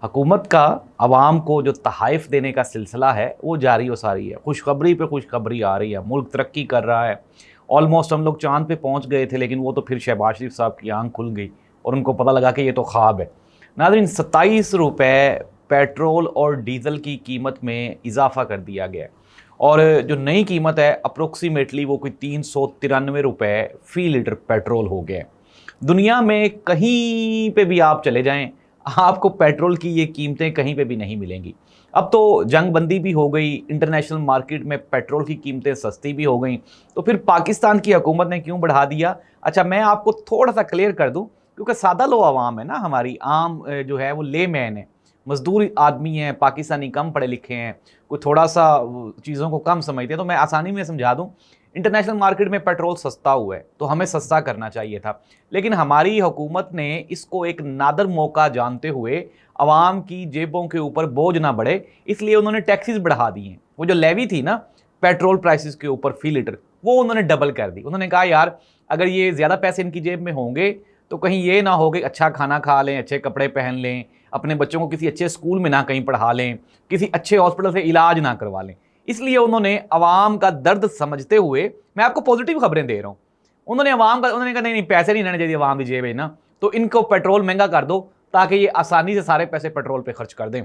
हुकूमत का आवाम को जो तहाइफ देने का सिलसिला है वो जारी व सारी है। खुशखबरी पे खुशखबरी आ रही है, मुल्क तरक्की कर रहा है। ऑलमोस्ट हम लोग चांद पे पहुंच गए थे, लेकिन वो तो फिर शहबाज शरीफ साहब की आंख खुल गई और उनको पता लगा कि ये तो ख्वाब है। नाज़रीन, 27 रुपये पेट्रोल और डीज़ल की कीमत में इजाफा कर दिया गया है और जो नई कीमत है अप्रोक्सीमेटली वो कोई 393 रुपये फ़ी लीटर पेट्रोल हो गया है। दुनिया में कहीं पे भी आप चले जाएं, आपको पेट्रोल की ये कीमतें कहीं पे भी नहीं मिलेंगी। अब तो जंग बंदी भी हो गई, इंटरनेशनल मार्केट में पेट्रोल की कीमतें सस्ती भी हो गई, तो फिर पाकिस्तान की हुकूमत ने क्यों बढ़ा दिया? अच्छा, मैं आपको थोड़ा सा क्लियर कर दूं, क्योंकि सादा लो आवाम है ना, हमारी आम जो है वो लेमैन है, मजदूर आदमी हैं, पाकिस्तानी कम पढ़े लिखे हैं, कोई थोड़ा सा चीज़ों को कम समझते हैं, तो मैं आसानी में समझा दूं। इंटरनेशनल मार्केट में पेट्रोल सस्ता हुआ है तो हमें सस्ता करना चाहिए था, लेकिन हमारी हुकूमत ने इसको एक नादर मौका जानते हुए आवाम की जेबों के ऊपर बोझ ना बढ़े, इसलिए उन्होंने टैक्सेस बढ़ा दी हैं। वो जो लेवी थी ना पेट्रोल प्राइसेस के ऊपर फ़ी लीटर, वो उन्होंने डबल कर दी। उन्होंने कहा यार, अगर ये ज़्यादा पैसे इनकी जेब में होंगे तो कहीं ये ना हो कि अच्छा खाना खा लें, अच्छे कपड़े पहन लें, अपने बच्चों को किसी अच्छे स्कूल में ना कहीं पढ़ा लें, किसी अच्छे हॉस्पिटल से इलाज ना करवा लें। इसलिए उन्होंने अवाम का दर्द समझते हुए, मैं आपको पॉजिटिव खबरें दे रहा हूँ, उन्होंने कहा नहीं नहीं, पैसे नहीं रहने चाहिए अवाम की जेब में ना, तो इनको पेट्रोल महंगा कर दो ताकि ये आसानी से सारे पैसे पेट्रोल पे खर्च कर दें।